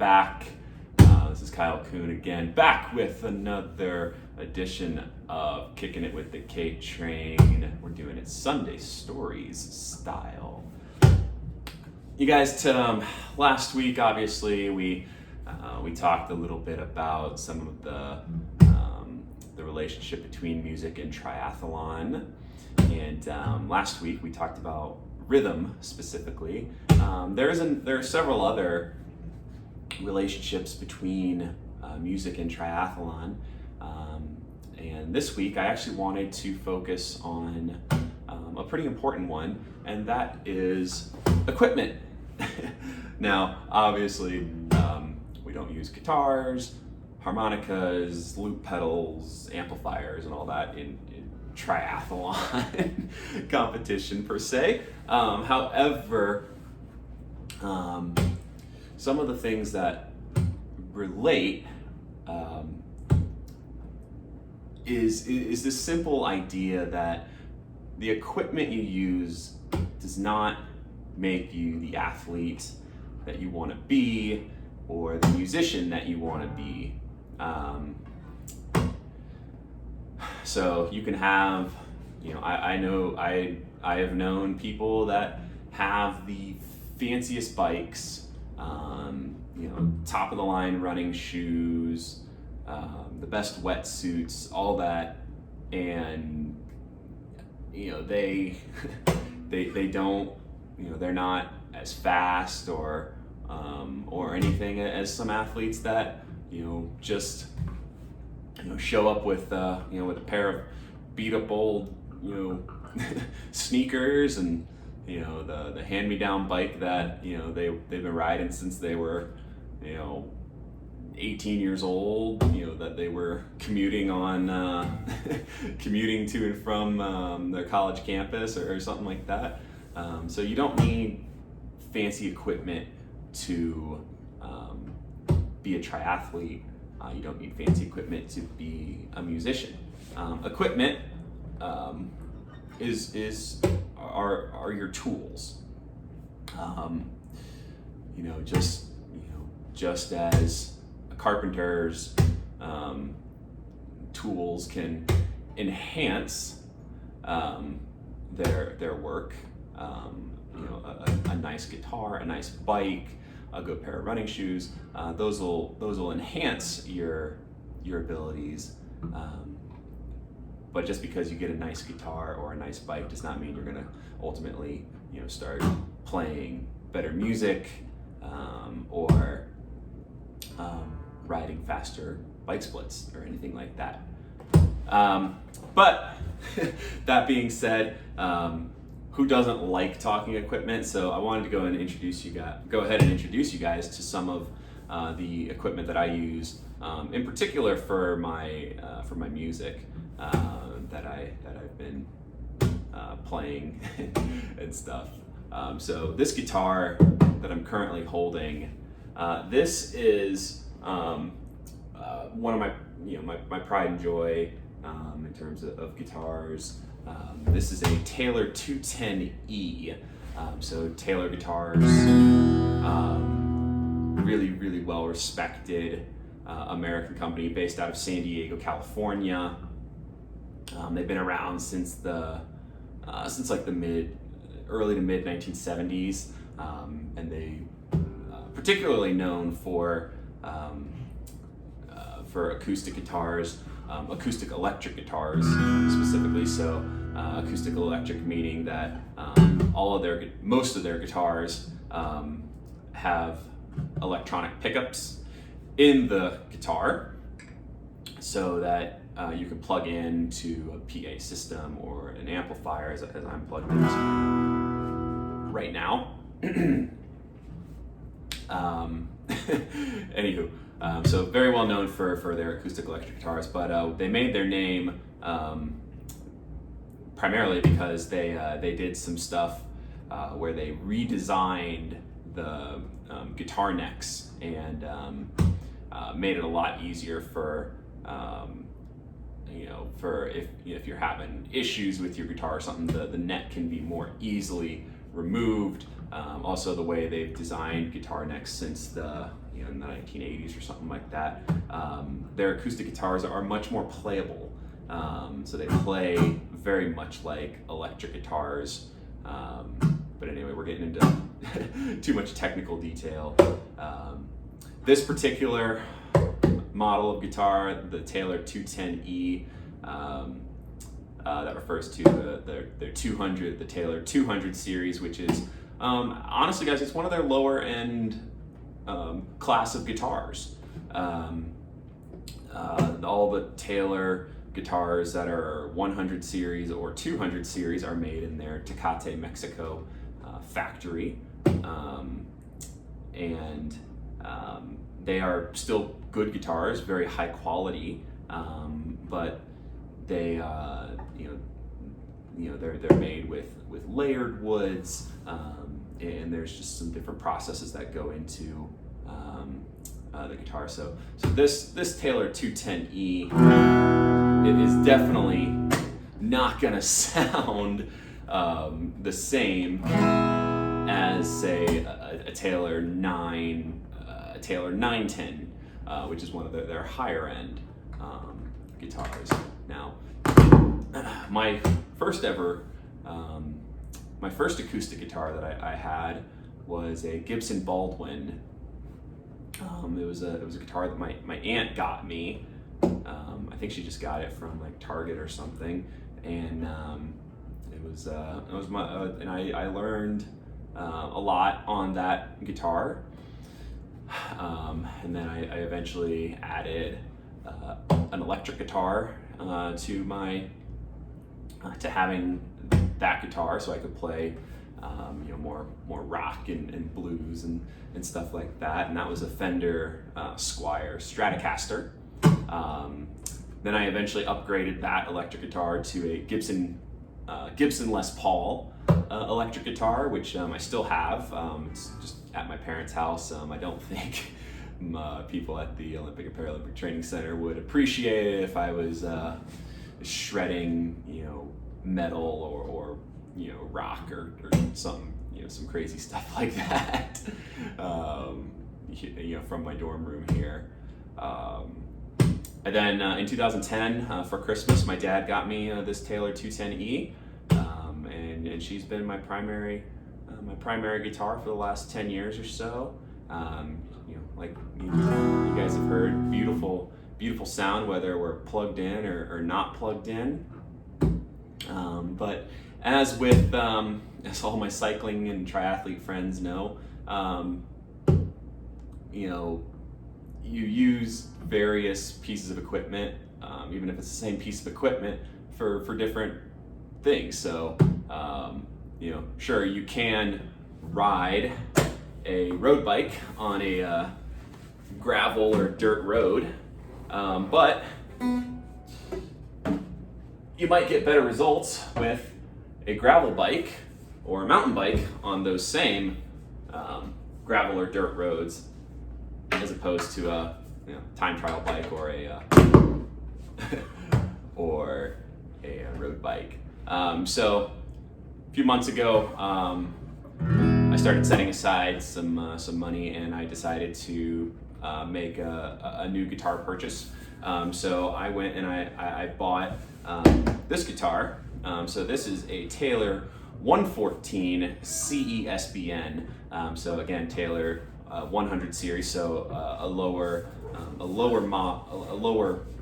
back. This is Kyle Kuhn again, back with another edition of Kicking It with the K Train. We're doing it Sunday Stories style. You guys, last week, obviously, we talked a little bit about some of the relationship between music and triathlon. And last week we talked about rhythm specifically. There are several other relationships between music and triathlon. And this week I actually wanted to focus on a pretty important one, and that is equipment. Now, obviously, we don't use guitars, harmonicas, loop pedals, amplifiers, and all that in triathlon competition per se. However, some of the things that relate is this simple idea that the equipment you use does not make you the athlete that you want to be or the musician that you want to be. So you can have, I have known people that have the fanciest bikes, top of the line running shoes, the best wetsuits, all that, and they don't, they're not as fast or anything as some athletes that just show up with with a pair of beat up old sneakers and the hand-me-down bike that they've been riding since they were 18 years old, that they were commuting to and from their college campus or something like that. So you don't need fancy equipment to be a triathlete. You don't need fancy equipment to be a musician. Equipment are your tools. Just as a carpenter's tools can enhance their work. A nice guitar, a nice bike, a good pair of running shoes. Those will enhance your abilities. But just because you get a nice guitar or a nice bike does not mean you're going to ultimately start playing better music or riding faster bike splits or anything like that. But that being said, who doesn't like talking equipment? So I wanted to go ahead and introduce you guys to some of the equipment that I use, in particular for my music that I've been playing and stuff. So this guitar that I'm currently holding, this is one of my pride and joy in terms of guitars. This is a Taylor 210E. So Taylor Guitars, really well respected American company based out of San Diego, California. They've been around since like the early to mid 1970s, and they particularly known for acoustic guitars. Acoustic electric guitars specifically. So acoustic electric meaning that most of their guitars have electronic pickups in the guitar, so that you can plug into a PA system or an amplifier, as I'm plugged into right now. Anywho. So very well known for their acoustic electric guitars, but they made their name primarily because they did some stuff where they redesigned the guitar necks and made it a lot easier for if you're having issues with your guitar or something, the neck can be more easily removed. Also, the way they've designed guitar necks since the in the 1980s or something like that. Their acoustic guitars are much more playable. So they play very much like electric guitars. But anyway, we're getting into too much technical detail. This particular model of guitar, the Taylor 210E, that refers to their 200, the Taylor 200 series, which is, honestly guys, it's one of their lower end class of guitars. All the Taylor guitars that are 100 series or 200 series are made in their Tecate, Mexico factory. They are still good guitars, very high quality, but they, they're made with layered woods, and there's just some different processes that go into the guitar. So this Taylor 210E, it is definitely not gonna sound the same as, say, a Taylor 910, which is one of their higher end guitars. Now, my first acoustic guitar that I had was a Gibson Baldwin. It was a guitar that my aunt got me. I think she just got it from like Target or something, and I learned a lot on that guitar, and then I eventually added an electric guitar to having that guitar, so I could play more rock and blues and stuff like that. And that was a Fender Squier Stratocaster. Then I eventually upgraded that electric guitar to a Gibson Les Paul electric guitar, which I still have. It's just at my parents' house. I don't think people at the Olympic and Paralympic Training Center would appreciate it if I was shredding, metal or rock or some some crazy stuff like that. From my dorm room here. And then in 2010, for Christmas, my dad got me this Taylor 210E, and she's been my primary guitar for the last 10 years or so. Like you guys have heard, beautiful sound, whether we're plugged in or not plugged in. But as with as all my cycling and triathlete friends know, you use various pieces of equipment, even if it's the same piece of equipment, for different things. So, sure, you can ride a road bike on a gravel or dirt road, but you might get better results with a gravel bike or a mountain bike on those same gravel or dirt roads, as opposed to a time trial bike or a road bike. So a few months ago, I started setting aside some money, and I decided to make a new guitar purchase. So I went and I bought this guitar. So this is a Taylor 114 CESBN. So again, Taylor 100 series, so a lower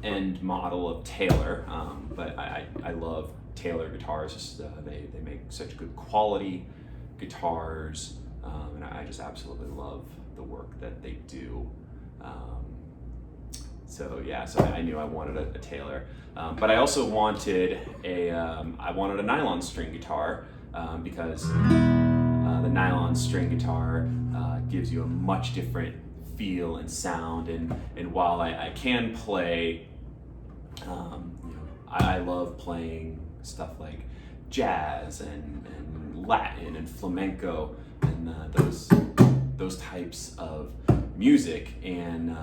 end model of Taylor. But I love Taylor guitars. Just, they make such good quality guitars, and I just absolutely love the work that they do. So I knew I wanted a Taylor, but I also wanted a nylon string guitar, because the nylon string guitar gives you a much different feel and sound, and while I can play, I love playing stuff like jazz and Latin and flamenco and those types of music, and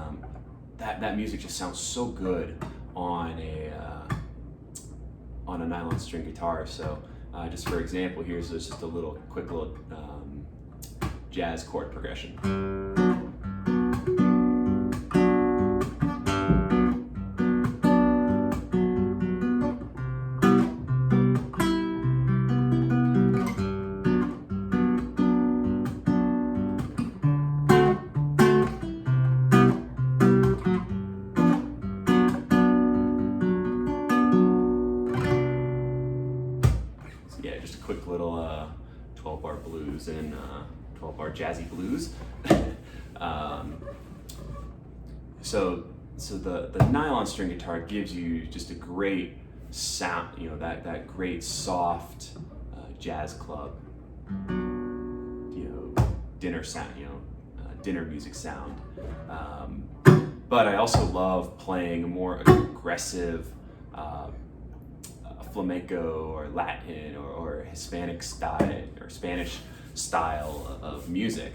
that music just sounds so good on a nylon string guitar. So just for example, here's just a quick little jazz chord progression. blues and 12-bar jazzy blues. So the nylon string guitar gives you just a great sound, that great soft jazz club, dinner sound, dinner music sound. But I also love playing a more aggressive flamenco or Latin or Hispanic style or Spanish style of music.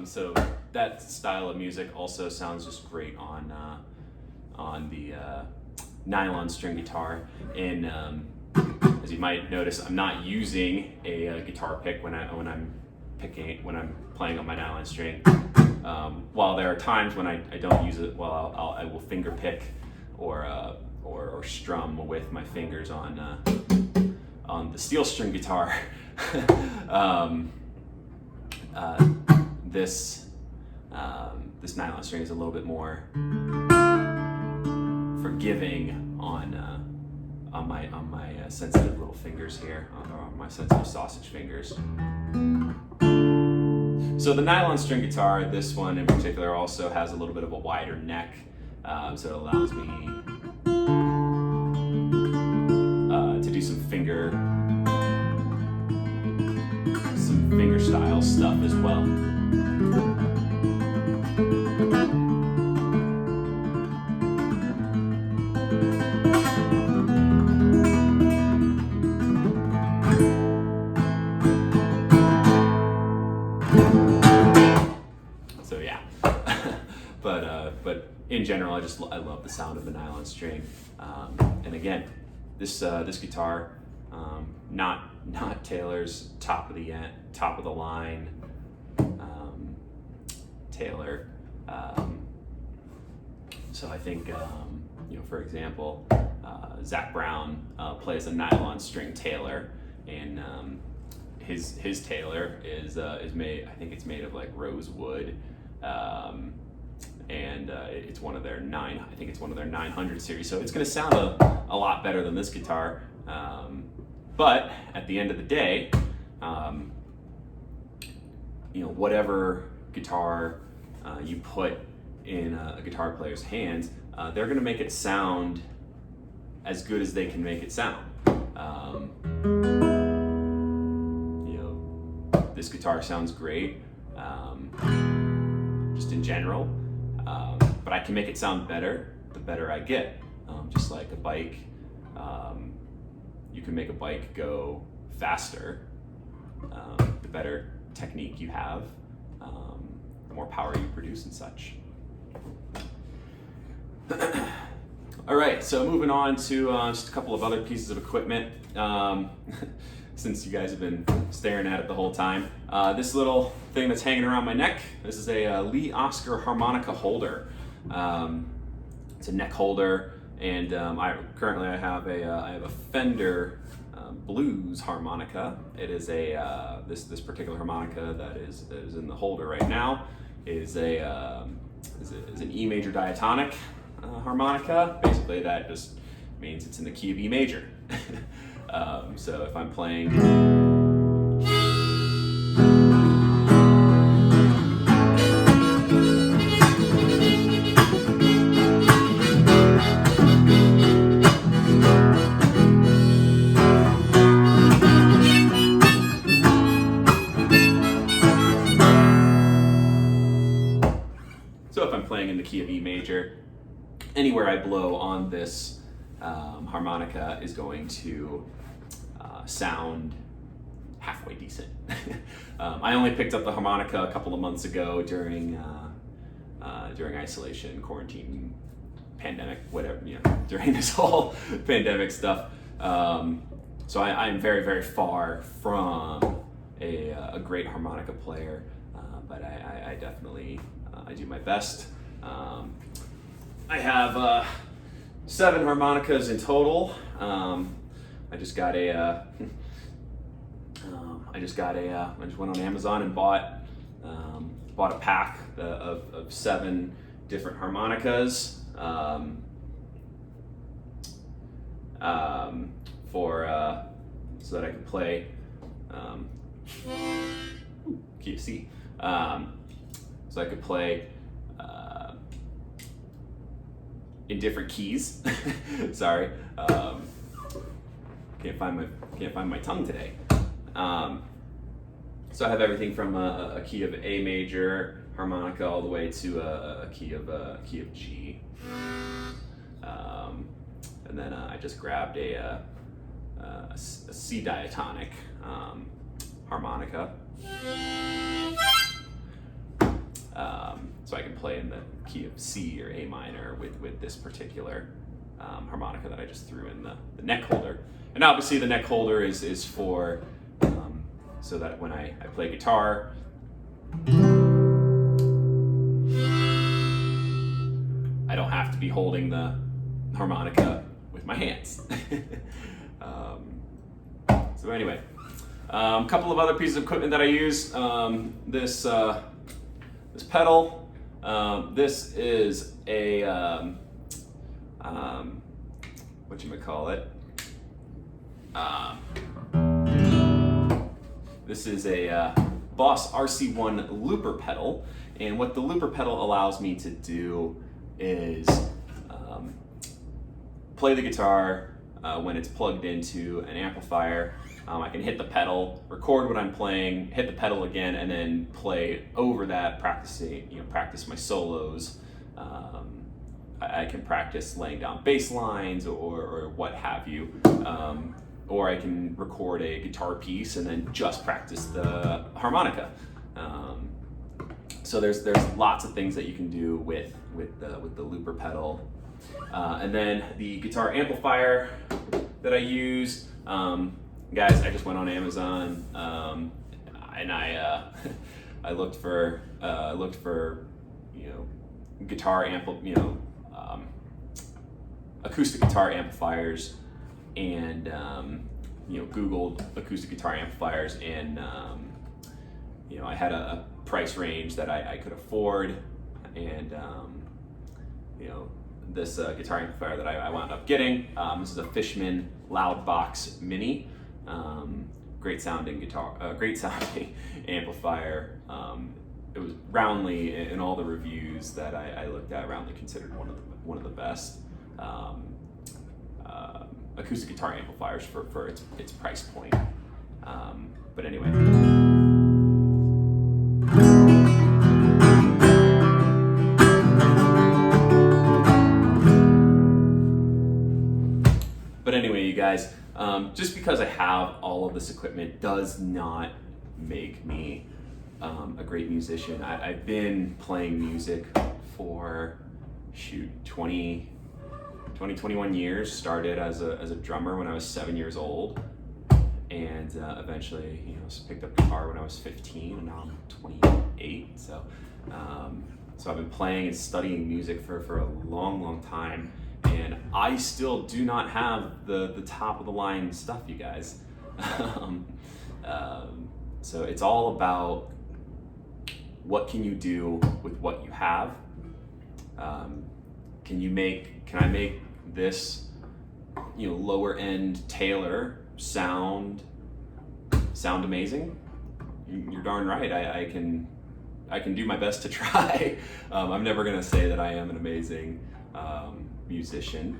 So that style of music also sounds just great on the nylon string guitar. And as you might notice, I'm not using a guitar pick when I'm playing on my nylon string. While there are times when I don't use it, I will finger pick or strum with my fingers on the steel string guitar. This nylon string is a little bit more forgiving on my sensitive little fingers here, on my sensitive sausage fingers. So the nylon string guitar, this one in particular, also has a little bit of a wider neck, so it allows me to do some finger style stuff as well. So yeah, but in general, I love the sound of the nylon string. And again, this guitar, not Taylor's top of the line Taylor. So I think for example, Zac Brown plays a nylon string Taylor, and his Taylor is made. I think it's made of like rosewood, and it's one of their 900 series. So it's going to sound a lot better than this guitar. But at the end of the day, whatever guitar you put in a guitar player's hands, they're going to make it sound as good as they can make it sound. This guitar sounds great, just in general, but I can make it sound better the better I get. Just like a bike, you can make a bike go faster, the better technique you have, the more power you produce and such. All right, so moving on to just a couple of other pieces of equipment. Since you guys have been staring at it the whole time. This little thing that's hanging around my neck, this is a Lee Oskar harmonica holder. It's a neck holder, and I have a Fender Blues harmonica. It is this particular harmonica that is in the holder right now is an E major diatonic harmonica. Basically, that just means it's in the key of E major. So if I'm playing, in the key of E major, anywhere I blow on this harmonica is going to sound halfway decent. I only picked up the harmonica a couple of months ago during isolation, quarantine, pandemic, whatever, during this whole pandemic stuff. So I'm very, very far from a great harmonica player, but I definitely I do my best. I have 7 harmonicas in total. I just went on Amazon and bought a pack of 7 different harmonicas so that I could play key of C. So I could play in different keys. Sorry, can't find my tongue today. So I have everything from a key of A major harmonica all the way to a key of G. And then I just grabbed a C diatonic harmonica. So I can play in the key of C or A minor with this particular harmonica that I just threw in the neck holder. And obviously the neck holder is for so that when I play guitar, I don't have to be holding the harmonica with my hands. So anyway, a couple of other pieces of equipment that I use. This pedal. This is a whatchamacallit? This is a Boss RC1 looper pedal, and what the looper pedal allows me to do is play the guitar when it's plugged into an amplifier. I can hit the pedal, record what I'm playing, hit the pedal again, and then play over that, practice my solos. I can practice laying down bass lines or what have you. Or I can record a guitar piece and then just practice the harmonica. So there's lots of things that you can do with the looper pedal. And then the guitar amplifier that I use, guys, I just went on Amazon and I looked for guitar acoustic guitar amplifiers, and Googled acoustic guitar amplifiers, and I had a price range that I could afford, and this guitar amplifier that I wound up getting. This is a Fishman Loudbox Mini. Great sounding amplifier. It was roundly, in all the reviews that I looked at, roundly considered one of the best acoustic guitar amplifiers for its price point. But anyway. You guys, just because I have all of this equipment does not make me a great musician. I've been playing music for 21 years. Started as a drummer when I was 7 years old, and eventually picked up guitar when I was 15, and now I'm 28. So I've been playing and studying music for a long time. And I still do not have the top of the line stuff, you guys. So it's all about what can you do with what you have. Can I make this lower end Taylor sound amazing? You're darn right. I can do my best to try. I'm never gonna say that I am an amazing musician,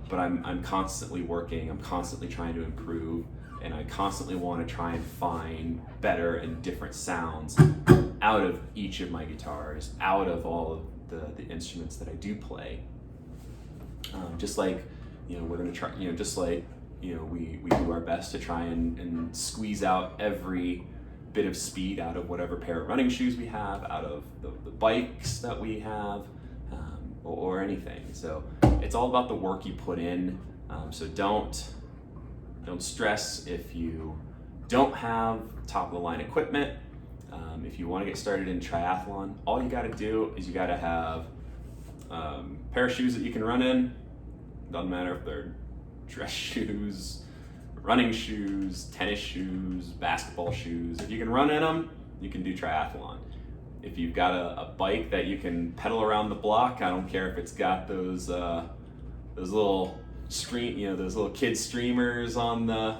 but I'm constantly working. I'm constantly trying to improve, and I constantly want to try and find better and different sounds out of each of my guitars, out of all of the instruments that I do play. Just like we're gonna try. Just like we do our best to try and squeeze out every bit of speed out of whatever pair of running shoes we have, out of the bikes that we have, or anything. So it's all about the work you put in. So don't stress if you don't have top of the line equipment. If you want to get started in triathlon, all you got to do is you got to have a pair of shoes that you can run in. Doesn't matter if they're dress shoes, running shoes, tennis shoes, basketball shoes. If you can run in them, you can do triathlon. If you've got a bike that you can pedal around the block, I don't care if it's got those little those little kid streamers on the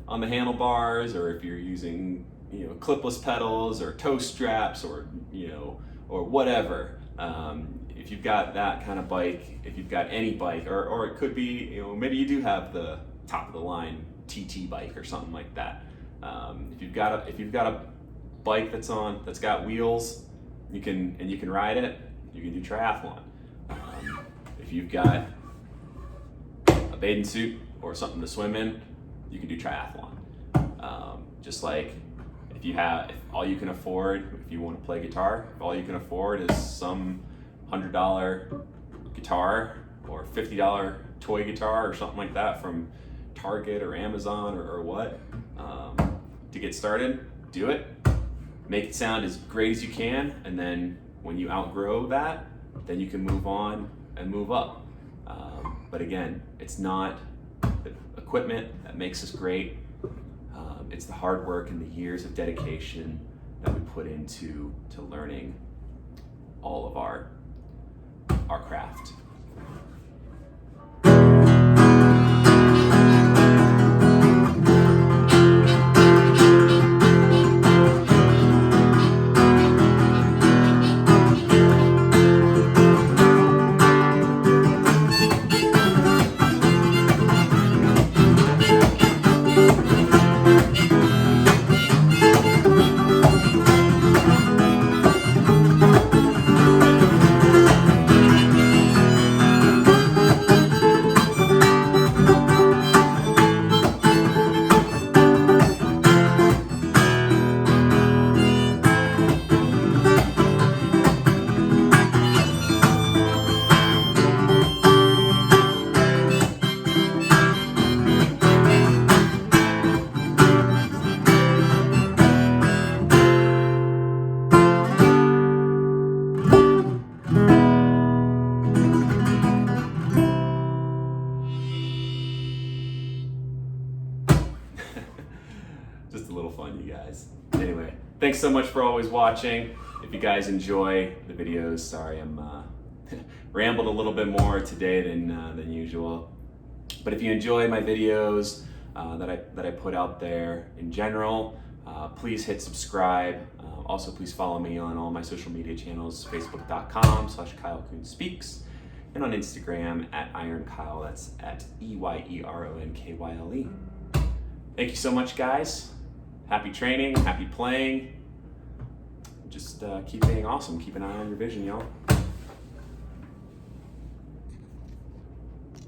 handlebars, or if you're using clipless pedals or toe straps, or whatever. If you've got that kind of bike, if you've got any bike, or it could be, maybe you do have the top of the line TT bike or something like that. If you've got a bike that's got wheels, you can ride it, you can do triathlon. If you've got a bathing suit or something to swim in, you can do triathlon. Just like if all you can afford, if you want to play guitar, if all you can afford is some $100 guitar or $50 toy guitar or something like that from Target or Amazon or what, to get started, do it. Make it sound as great as you can, and then when you outgrow that, then you can move on and move up. But again, it's not the equipment that makes us great. It's the hard work and the years of dedication that we put into learning all of our craft. Just a little fun, you guys. Anyway, thanks so much for always watching. If you guys enjoy the videos, sorry I'm rambled a little bit more today than usual. But if you enjoy my videos that I put out there in general, please hit subscribe. Also, please follow me on all my social media channels, facebook.com/Kyle Kuhn Speaks, and on Instagram @IronKyle. That's @EYERONKYLE. Thank you so much, guys. Happy training, happy playing. Just keep being awesome. Keep an eye on your vision, y'all.